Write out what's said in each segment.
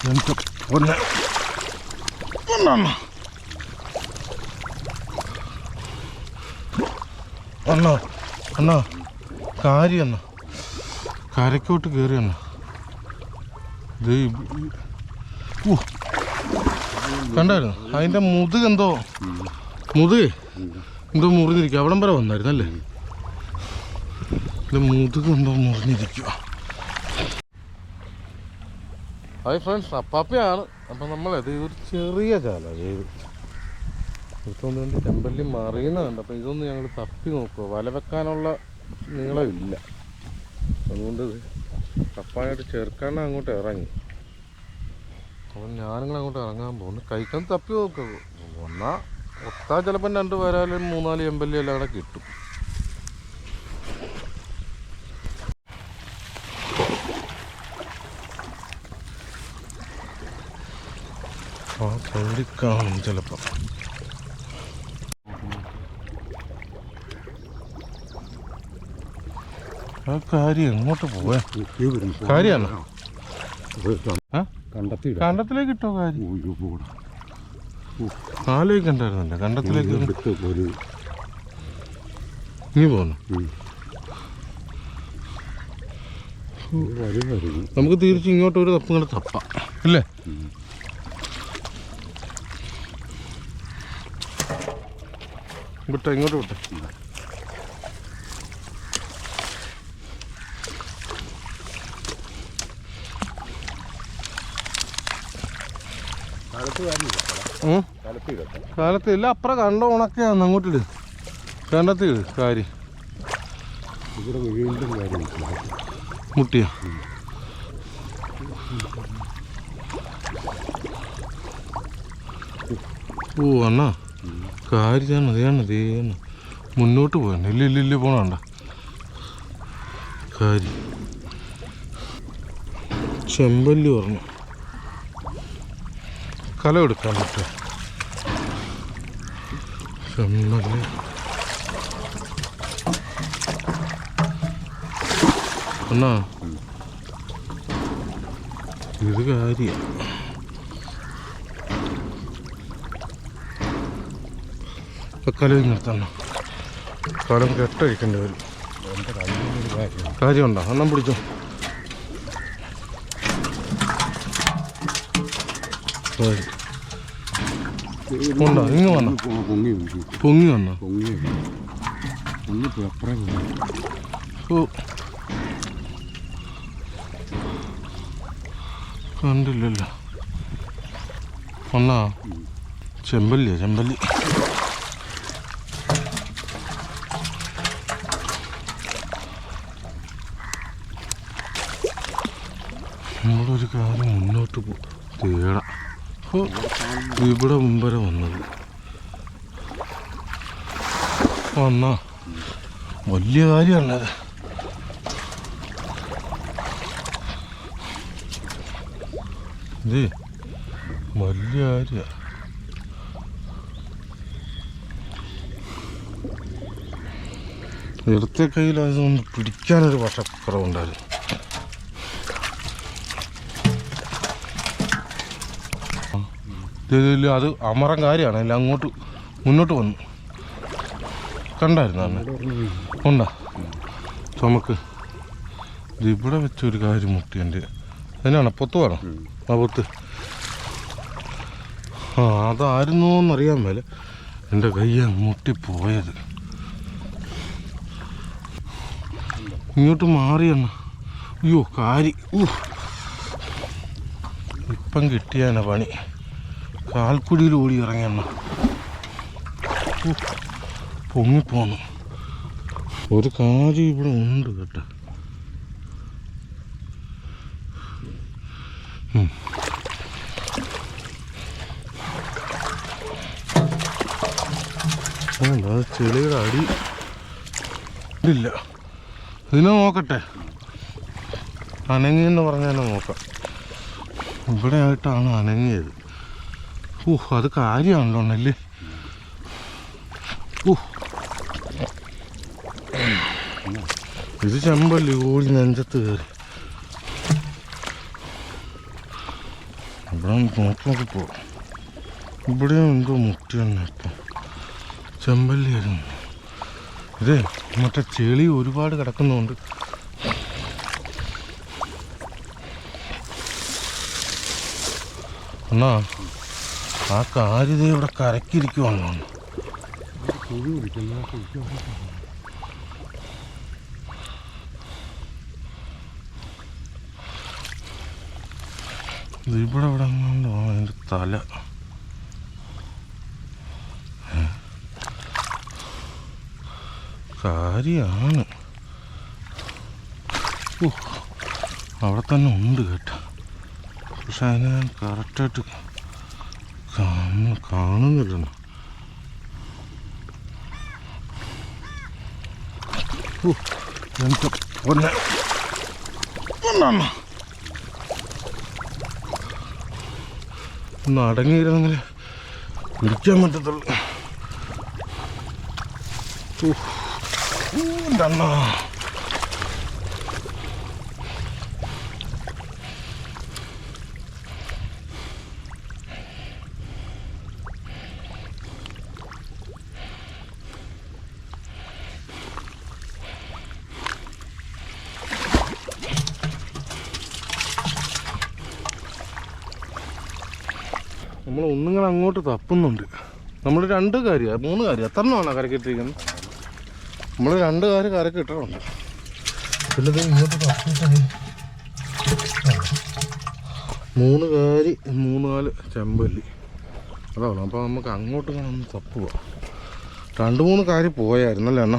എൻ്റെ പൊന്നെ അണ്ണാ അണ്ണാ കാരി അണ്ണ കരക്കോട്ട് കയറി അണ്ണ കണ്ടായിരുന്നു അതിൻ്റെ മുതുകെന്തോ മുറിഞ്ഞിരിക്കുക അവിടം വരെ വന്നായിരുന്നല്ലേ എൻ്റെ മുതുകെന്തോ മുറിഞ്ഞിരിക്കുക. Hi friends, അപ്പാപ്പയാണ്. അപ്പം നമ്മളത് ഒരു ചെറിയ ചാല ഇതൊന്നും വേണ്ടി ചെമ്പല്ലി മറിയുന്നുണ്ട്. അപ്പം ഇതൊന്നും ഞങ്ങൾ തപ്പി നോക്കുക, വല വെക്കാനുള്ള നീളമില്ല. അതുകൊണ്ട് കപ്പായിട്ട് ചെറുക്കാണ്ട് അങ്ങോട്ട് ഇറങ്ങി. അപ്പം ഞാനിങ്ങൾ അങ്ങോട്ട് ഇറങ്ങാൻ പോകുന്നു. കൈക്കാൻ തപ്പി നോക്കുക. ഒന്നാ ഒത്താ ചിലപ്പം 2 വരാലും 3-4 ചെമ്പല്ലി എല്ലാം കൂടെ കിട്ടും. ആ സൈഡിൽ കാണും ചിലപ്പോൾ. ആ കാര്യം എങ്ങോട്ട് പോവാ? കാര്യമാണ് കണ്ടത്തിലേക്ക് ഇട്ടോ കാര്യം ആലോചിക്കണ്ടായിരുന്നല്ലേ കണ്ടത്തിലേക്ക് നീ പോന്നു. നമുക്ക് തിരിച്ച് ഇങ്ങോട്ട് ഒരു തപ്പും കൂടെ തപ്പാം അല്ലേ? വിട്ടോ, ഇങ്ങോട്ട് വിട്ടോ. കാലത്ത് ഇല്ല, അപ്പുറം കണ്ട ഉണക്കെയാന്ന് അങ്ങോട്ടിട്. കണ്ടത്തിട് കാര്യം മുട്ടിയ ഓ അണ്ണാ കാര്യം അതേന്ന് മുന്നോട്ട് പോയാണ്. ഇല്ല പോണണ്ട കാര്യം ചെമ്പല്ലി പറഞ്ഞു കലം എടുക്കാൻ പറ്റുക. ചെമ്പല്ലി അണ്ണാ ഇത് കാര്യം കലം നിർത്തണം. കലം കെട്ടഴിക്കേണ്ടി വരും. കാര്യമുണ്ടോ? അണ്ണം പിടിച്ചോ. ഉണ്ടോ? ഇങ്ങ് വന്നോ, പൊങ്ങി വന്നോ? ഓ കണ്ടില്ലല്ലോ ഒന്നാ. ചെമ്പല്ലിയാ ചെമ്പല്ലി. നമ്മളൊരു കാര്യം മുന്നോട്ട് തേടാം. ഇവിടെ മുമ്പര വന്നത് വന്നാ വലിയ കാര്യമാണത്. ഇത് വലിയ കാര്യമാണ്. ഇടത്തെ കയ്യിൽ അതൊന്ന് പിടിക്കാനൊരു വശക്കുറവുണ്ടായിരുന്നു. അത് അമറം കാര്യമാണ്. എല്ലാം അങ്ങോട്ട് മുന്നോട്ട് വന്നു. കണ്ടായിരുന്നു അന്ന് ഉണ്ടാ ചുമക്ക്. ഇവിടെ വെച്ചൊരു കാര്യം മുട്ടി എൻ്റെ. അതിനാണ് പൊത്ത് വേണം. ആ പൊത്ത് അതായിരുന്നോന്നറിയാൻ മേലെ എൻ്റെ കയ്യ മുട്ടിപ്പോയത്. ഇങ്ങോട്ട് മാറിയെണ്ണ. അയ്യോ കാരി ഇപ്പം കിട്ടിയാന പണി. കാൽക്കുടിയിൽ ഓടി ഇറങ്ങിയെണ്ണ പൊങ്ങിപ്പോന്നു. ഒരു കാര്യം ഇവിടെ ഉണ്ട് കേട്ടോ. അത് ചെളിയുടെ അടി ഇല്ല. ഇതിനെ നോക്കട്ടെ, അനങ്ങിയെന്ന് പറഞ്ഞാൽ നോക്കാം. ഇവിടെ ആയിട്ടാണ് അനങ്ങിയത്. അത് കാര്യമാണല്ലോ നെല്ല്. ഇത് ചെമ്പല്ലി ഓടി നെഞ്ചത്ത് കയറി. ഇവിടെ നോക്കി പോകും. ഇവിടെ എന്തോ മുട്ടിയാണ് ഇപ്പം. ചെമ്പല്ലിയായിരുന്നു ഇതേ. മറ്റേ ചെളി ഒരുപാട് കിടക്കുന്നുണ്ട്. എന്നാ ആ കാര്യത ഇവിടെ കരക്കിരിക്കുവാണോ? ഇവിടെ ഇവിടെ ഉണ്ടോ അതിൻ്റെ തല? കാര്യമാണ്. അവിടെ തന്നെ ഉണ്ട് കേട്ടോ. പക്ഷെ അതിനെ ഞാൻ കറക്റ്റായിട്ട് കാണുന്നില്ല. എനിക്ക് പൊന്നെ ഒന്ന് അടങ്ങിയിരുന്നെങ്കിൽ പിടിക്കാൻ പറ്റത്തുള്ളൂ. അണ്ണാ നമ്മൾ ഒന്നുങ്ങൾ അങ്ങോട്ട് തപ്പുന്നുണ്ട്. നമ്മൾ 2 കാര്യം 3 കാര്യം എത്രണ്ണമാണ് കരക്കിട്ടിരിക്കുന്നത്? നമ്മൾ 2 കാര്യം കരക്കിട്ടിട്ടുണ്ട്. പിന്നെ ഇത് ഇങ്ങോട്ട് തപ്പിട്ട് 3 കാരി 3-4 ചെമ്പല്ലി അതാണ്. അപ്പോൾ നമുക്ക് അങ്ങോട്ട് ഒന്ന് തപ്പുക. 2-3 കാര്യം പോയായിരുന്നല്ലേ അണ്ണ?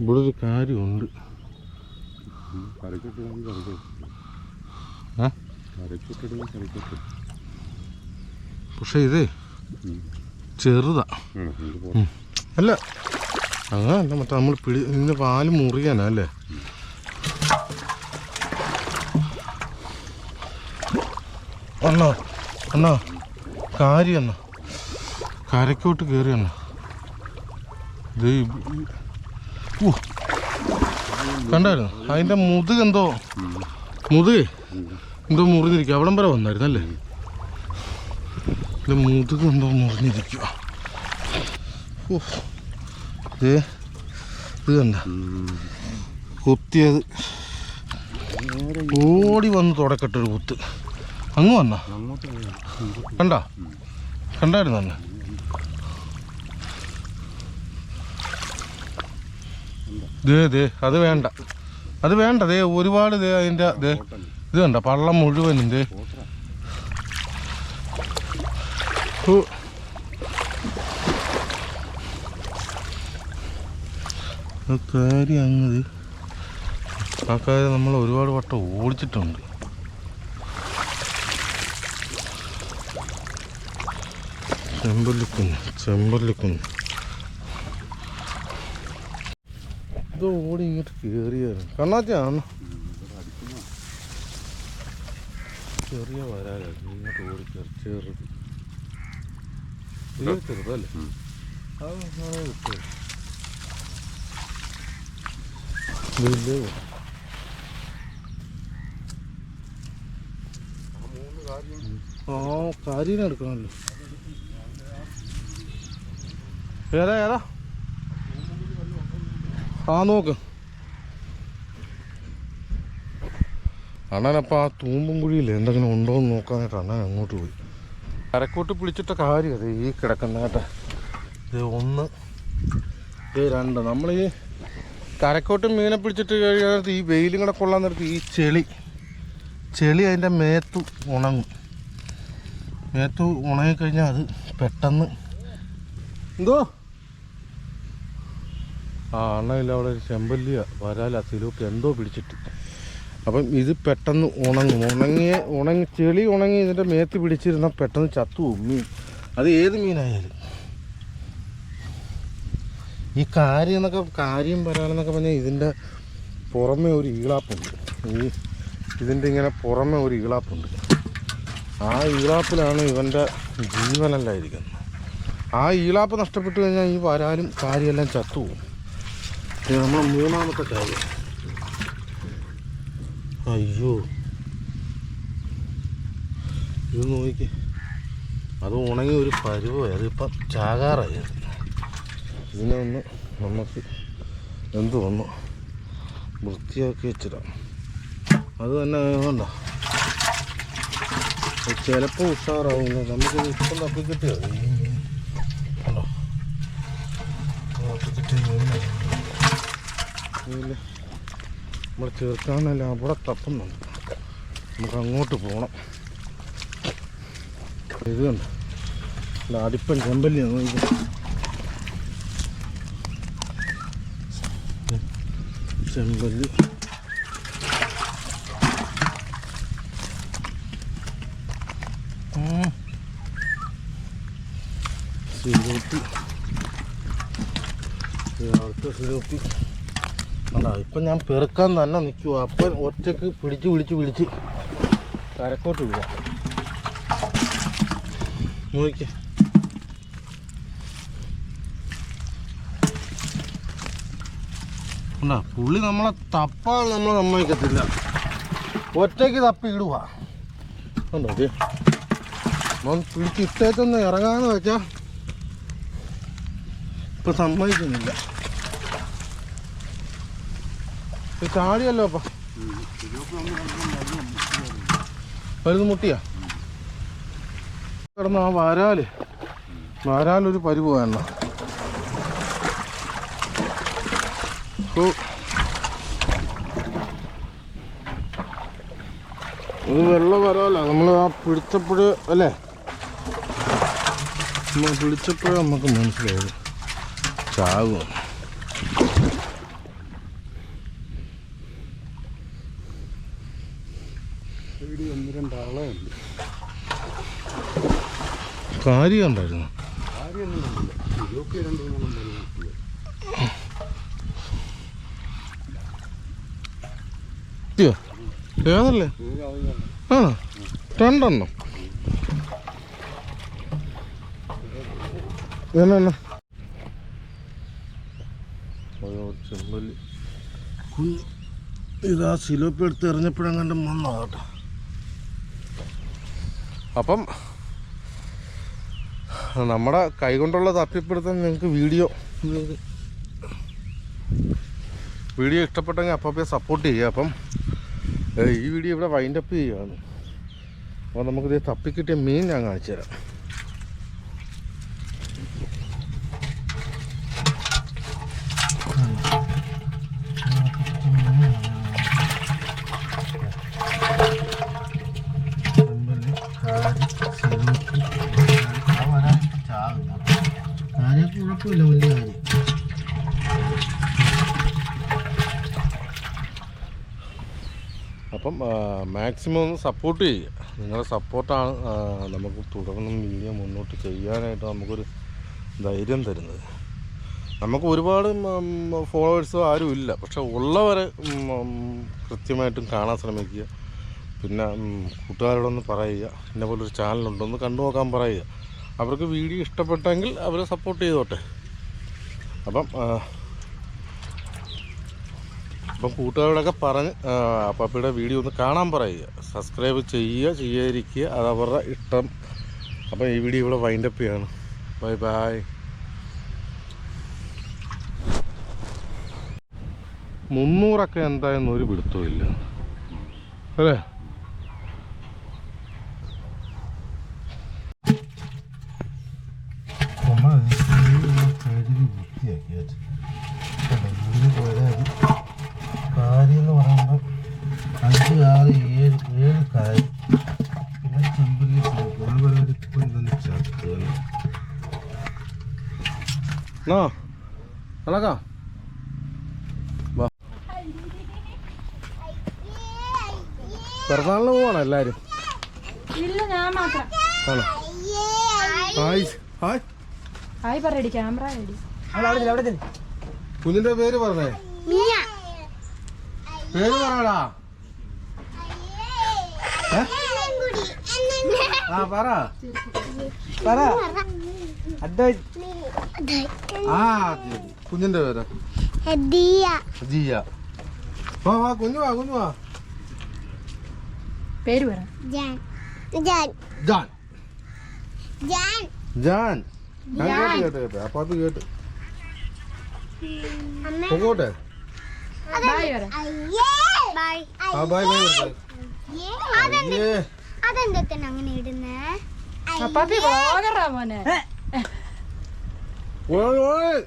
ഇവിടെ ഒരു കാര്യമുണ്ട്. പക്ഷെ ഇതേ ചെറുതാ. അല്ല അങ്ങനല്ല, മറ്റേ നമ്മൾ ഇതിൻ്റെ പാല് മുറിയാനാ അല്ലേ? അണ്ണാ അണ്ണാ കാരി അണ്ണ കരക്കോട്ട് കയറി അണ്ണ. ഇത് കണ്ടായിരുന്നു അതിൻ്റെ മുതുക് എന്തോ മുറിഞ്ഞിരിക്കുക. അവിടം വരെ വന്നായിരുന്നല്ലേ? എൻ്റെ മുതുക് എന്തോ മുറിഞ്ഞിരിക്കുക. ഇത് കണ്ട കുത്തിയത് ഓടി വന്ന് തുടക്കട്ടൊരു കുത്ത് അങ്ങ് വന്ന കണ്ടായിരുന്നു അന്ന്? അത് വേണ്ട ഒരുപാട് അതിൻ്റെ ഇത് കണ്ട പള്ളം മുഴുവനും കാര്യം അങ്ങത്. ആ കാര്യം നമ്മൾ ഒരുപാട് വട്ടം ഓടിച്ചിട്ടുണ്ട്. ചെമ്പല്ലിക്കുന്ന് ഇത് ഓടി ഇങ്ങോട്ട് കയറിയായിരുന്നു. കണ്ണാച്ചാണ് ചെറിയ വരാലായിരുന്നു. ഇങ്ങോട്ട് ഓടിക്കയറി ചെറുതല്ലേ? കാരീനെ എടുക്കണമല്ലോ. ഏതാ നോക്ക് അണ്ണനപ്പം ആ തൂമ്പും കുഴിയില്ലേ എന്തെങ്കിലും ഉണ്ടോ എന്ന് നോക്കാനായിട്ട് അണ്ണൻ അങ്ങോട്ട് പോയി. കരക്കോട്ട് പിടിച്ചിട്ട കാര്യം അതെ ഈ കിടക്കുന്ന കേട്ടെ. ഇത് 1 ഇത് 2. നമ്മൾ ഈ കരക്കോട്ട് മീനെ പിടിച്ചിട്ട് കഴിയാത്ത ഈ വെയിലും കൂടെ കൊള്ളാൻ നിർത്തി ഈ ചെളി അതിൻ്റെ മേത്ത് ഉണങ്ങിക്കഴിഞ്ഞാൽ അത് പെട്ടെന്ന് എന്തോ അണ്ണയില്ല. അവിടെ ഒരു ചെമ്പല്ലിയ വരാല തിലൂക്ക് എന്തോ പിടിച്ചിട്ട്. അപ്പം ഇത് പെട്ടെന്ന് ഉണങ്ങി ചെളി ഉണങ്ങി ഇതിൻ്റെ മേത്ത് പിടിച്ചിരുന്നാൽ പെട്ടെന്ന് ചത്തുപോകും മീൻ. അത് ഏത് മീനായാലും. ഈ കാര്യം വരാലെന്നൊക്കെ പറഞ്ഞാൽ ഇതിൻ്റെ പുറമെ ഒരു ഈളാപ്പുണ്ട്. ഇതിൻ്റെ ഇങ്ങനെ പുറമെ ഒരു ഈളാപ്പുണ്ട്. ആ ഈളാപ്പിലാണ് ഇവൻ്റെ ജീവനെല്ലാം ഇരിക്കുന്നത്. ആ ഈളാപ്പ് നഷ്ടപ്പെട്ട് കഴിഞ്ഞാൽ ഈ വരാലും കാര്യമെല്ലാം ചത്തുപോകും. നമ്മൾ 3ാമത്തെ കാര്യം. അയ്യോ ഇത് നോക്കി, അത് ഉണങ്ങി ഒരു പരുവായി, അതിപ്പം ചാകാറായി. ഇതിനെ ഒന്ന് നമുക്ക് എന്ത് വന്നു വൃത്തിയാക്കി വെച്ചിടാം. അത് തന്നെ വേണ്ട, ചിലപ്പോൾ ഉഷാറാവുന്നു. നമുക്കിത് ഇപ്പം തപ്പി കിട്ടിയത് കണ്ടോ, തപ്പി കിട്ടിയ നമ്മൾ ചേർക്കാനല്ല അവിടെ തപ്പുന്നുണ്ട്. നമുക്ക് അങ്ങോട്ട് പോകണം. ഇത് കണ്ടോ, അല്ല അടിപ്പൻ ചെമ്പല്ലിയാണ് നോക്കിയത്. ചെമ്പല്ലി സിലോപ്പി, സിലോപ്പി അതാ. ഇപ്പം ഞാൻ പെറുക്കാൻ തന്നെ നിൽക്കുക. അപ്പം ഒറ്റക്ക് പിടിച്ച് കരക്കോട്ട് വിടുക. നോക്കിക്കേ, ഉണ്ടാ പുള്ളി നമ്മളെ തപ്പാൻ നമ്മൾ സമ്മതിക്കത്തില്ല. ഒറ്റയ്ക്ക് തപ്പി ഇടുക. ഉണ്ടോ അതെ, നമ്മൾ പിടിച്ച് ഇട്ടേക്കൊന്ന് ഇറങ്ങാന്ന് വെച്ചാൽ ഇപ്പം സമ്മതിക്കുന്നില്ല. ചാടിയല്ലോ അപ്പം വലുത് മുട്ടിയാ കിടന്ന്. ആ വരാലൊരു പരിവ് വേണ്ട. ഇത് വെള്ളം വരാല. നമ്മൾ ആ പിടിച്ചപ്പോഴ് അല്ലേ, നമ്മൾ പിടിച്ചപ്പോഴേ നമുക്ക് മനസ്സിലായത് ചാകും. കാര്യം ഉണ്ടായിരുന്നു. ഏതല്ലേ? ആണോ? രണ്ടെണ്ണം. ഇതെന്നെ ചെമ്പല്ലി കുഞ്ഞ്. ഇതാ സിലോപ്പി എടുത്ത് എറിഞ്ഞപ്പോഴെങ്ങാണ്ട് വന്നതാട്ടോ. അപ്പം നമ്മുടെ കൈകൊണ്ടുള്ള തപ്പിപ്പിടുത്തം നിങ്ങൾക്ക് വീഡിയോ ഇഷ്ടപ്പെട്ടെങ്കിൽ അപ്പം സപ്പോർട്ട് ചെയ്യുക. അപ്പം ഈ വീഡിയോ ഇവിടെ വൈൻഡപ്പ് ചെയ്യുകയാണ്. അപ്പോൾ നമുക്കിത് തപ്പിക്കിട്ടിയ മീൻ ഞാൻ കാണിച്ചു തരാം. കുഴപ്പമില്ല, വലിയ കാര്യം. അപ്പം മാക്സിമം ഒന്ന് സപ്പോർട്ട് ചെയ്യുക. നിങ്ങളുടെ സപ്പോർട്ടാണ് നമുക്ക് തുടർന്നും വീഡിയോ മുന്നോട്ട് ചെയ്യാനായിട്ട് നമുക്കൊരു ധൈര്യം തരുന്നത്. നമുക്ക് ഒരുപാട് ഫോളോവേഴ്സോ ആരും ഇല്ല, പക്ഷെ ഉള്ളവരെ കൃത്യമായിട്ടും കാണാൻ ശ്രമിക്കുക. പിന്നെ കൂട്ടുകാരോടൊന്ന് പറയുക, എന്നെ പോലൊരു ചാനലുണ്ടൊന്ന് കണ്ടു നോക്കാൻ പറയുക. അവർക്ക് വീഡിയോ ഇഷ്ടപ്പെട്ടെങ്കിൽ അവരെ സപ്പോർട്ട് ചെയ്തോട്ടെ. അപ്പം കൂട്ടുകാരോടൊക്കെ പറഞ്ഞ് പപ്പിയുടെ വീഡിയോ ഒന്ന് കാണാൻ പറയുക, സബ്സ്ക്രൈബ് ചെയ്യാതിരിക്കുക, അത് അവരുടെ ഇഷ്ടം. അപ്പം ഈ വീഡിയോ ഇവിടെ വൈൻഡപ്പ് ചെയ്യാണ്. Bye bye. 300 എന്തായെന്ന് ഒരു പിടുത്തവും ഇല്ല അല്ലേ? കാരിന്ന് പറയുമ്പോൾ 5, 6, 7 കാരി, പിന്നെ ചെമ്പല്ലി നടക്കാം. പിറന്നാളിന് പോവാണോ എല്ലാരും? ആണോ? കുഞ്ഞിന്റെ പേര് പറഞ്ഞേ, പേര് പറയടാ. ആ പറ. കുഞ്ഞിന്റെ പേര് കുഞ്ഞു വാ. പേര് പറ. ജാൻ ജാൻ ഞാൻ കേട്ട് അപ്പൊ അത് കേട്ട് പോകട്ടെ. അതെന്താ അങ്ങനെ ഇടുന്നേ? പപ്പി പോകറാ മോനെ. ഓയ് ഓയ്